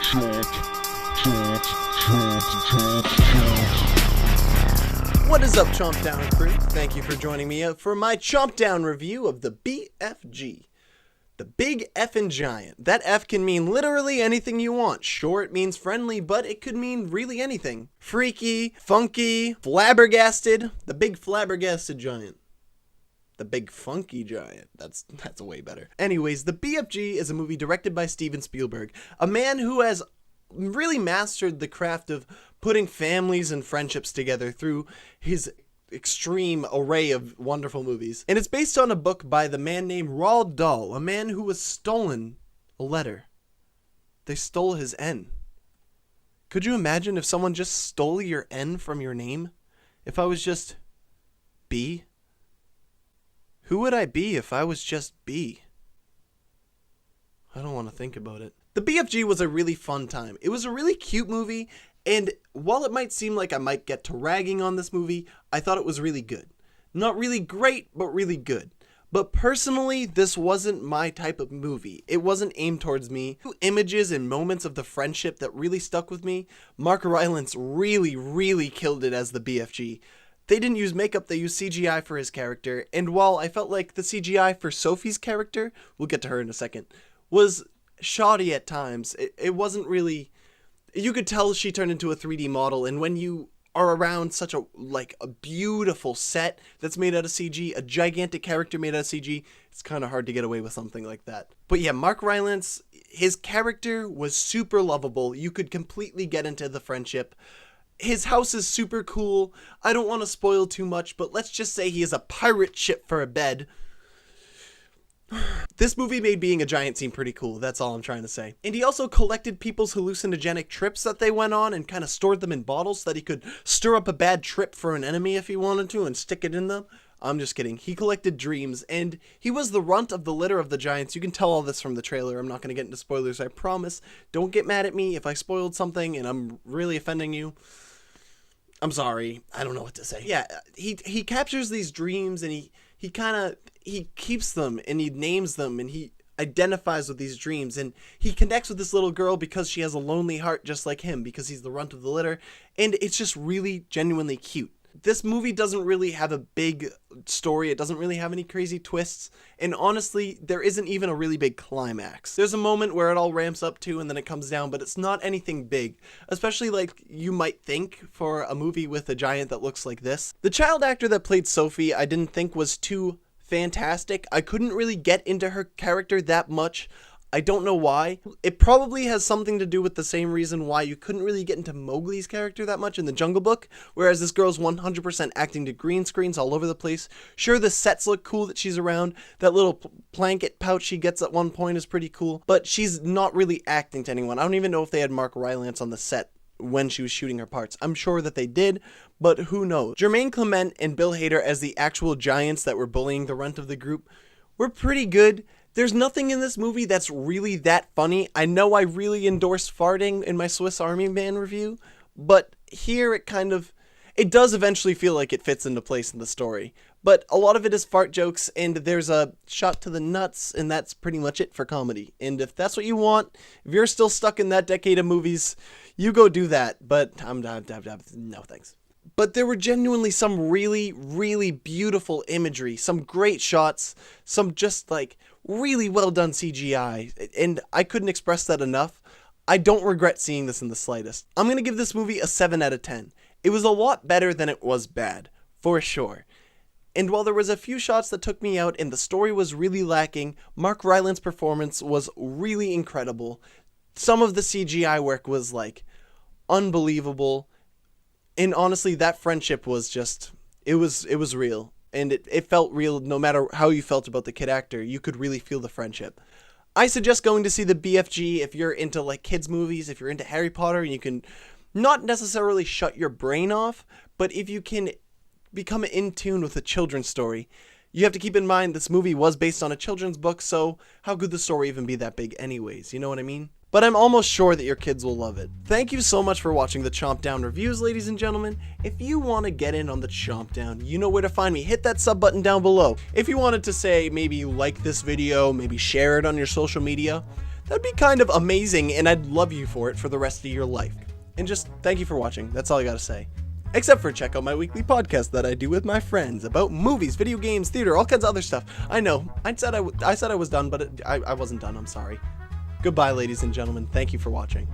What is up, Chomp Down crew? Thank you for joining me for my Chomp Down review of the BFG. The Big Effin' Giant. That F can mean literally anything you want. Sure, it means friendly, but it could mean really anything. Freaky, funky, flabbergasted. The Big Flabbergasted Giant. The Big Funky Giant. That's way better. Anyways, the BFG is a movie directed by Steven Spielberg, a man who has really mastered the craft of putting families and friendships together through his extreme array of wonderful movies. And it's based on a book by the man named Roald Dahl, a man who was stolen a letter. They stole his N. Could you imagine if someone just stole your N from your name? If I was just B? Who would I be if I was just B? I don't want to think about it. The BFG was a really fun time. It was a really cute movie, and while it might seem like I might get to ragging on this movie, I thought it was really good. Not really great, but really good. But personally, this wasn't my type of movie. It wasn't aimed towards me. Images and moments of the friendship that really stuck with me. Mark Rylance really killed it as the BFG. They didn't use makeup, they used CGI for his character, and while I felt like the CGI for Sophie's character, we'll get to her in a second, was shoddy at times. It wasn't really, you could tell she turned into a 3D model, and when you are around such a beautiful set that's made out of CG, a gigantic character made out of CG, it's kind of hard to get away with something like that. But yeah, Mark Rylance, his character was super lovable. You could completely get into the friendship. His house is super cool. I don't want to spoil too much, but let's just say he is a pirate ship for a bed. This movie made being a giant seem pretty cool, that's all I'm trying to say. And he also collected people's hallucinogenic trips that they went on and kind of stored them in bottles so that he could stir up a bad trip for an enemy if he wanted to and stick it in them. I'm just kidding. He collected dreams, and he was the runt of the litter of the giants. You can tell all this from the trailer. I'm not going to get into spoilers, I promise. Don't get mad at me if I spoiled something and I'm really offending you. I'm sorry. I don't know what to say. Yeah, he captures these dreams, and he keeps them, and he names them, and he identifies with these dreams, and he connects with this little girl because she has a lonely heart just like him, because he's the runt of the litter, and it's just really genuinely cute. This movie doesn't really have a big story, it doesn't really have any crazy twists, and honestly, there isn't even a really big climax. There's a moment where it all ramps up to and then it comes down, but it's not anything big, especially like you might think for a movie with a giant that looks like this. The child actor that played Sophie I didn't think was too fantastic. I couldn't really get into her character that much. I don't know why. It probably has something to do with the same reason why you couldn't really get into Mowgli's character that much in the Jungle Book, whereas this girl's 100% acting to green screens all over the place. Sure, the sets look cool that she's around. That little blanket pouch she gets at one point is pretty cool, but she's not really acting to anyone. I don't even know if they had Mark Rylance on the set when she was shooting her parts. I'm sure that they did, but who knows. Jermaine Clement and Bill Hader as the actual giants that were bullying the runt of the group were pretty good. There's nothing in this movie that's really that funny. I know I really endorsed farting in my Swiss Army Man review, but here it does eventually feel like it fits into place in the story. But a lot of it is fart jokes, and there's a shot to the nuts, and that's pretty much it for comedy. And if that's what you want, if you're still stuck in that decade of movies, you go do that. But no thanks. But there were genuinely some really beautiful imagery, some great shots, some just really well done CGI, and I couldn't express that enough. I don't regret seeing this in the slightest. I'm going to give this movie a 7 out of 10. It was a lot better than it was bad, for sure. And while there was a few shots that took me out and the story was really lacking, Mark Rylance's performance was really incredible. Some of the CGI work was unbelievable. And honestly, that friendship was just, it was real. And it felt real no matter how you felt about the kid actor. You could really feel the friendship. I suggest going to see the BFG if you're into kids movies, if you're into Harry Potter, and you can not necessarily shut your brain off, but if you can become in tune with a children's story. You have to keep in mind this movie was based on a children's book, so how could the story even be that big anyways, you know what I mean? But I'm almost sure that your kids will love it. Thank you so much for watching the Chomp Down reviews, ladies and gentlemen. If you want to get in on the Chomp Down, you know where to find me. Hit that sub button down below. If you wanted to say maybe like this video, maybe share it on your social media, that'd be kind of amazing, and I'd love you for it for the rest of your life. And just thank you for watching. That's all I gotta say. Except for check out my weekly podcast that I do with my friends about movies, video games, theater, all kinds of other stuff. I know, I said I was done, but I wasn't done. I'm sorry. Goodbye, ladies and gentlemen. Thank you for watching.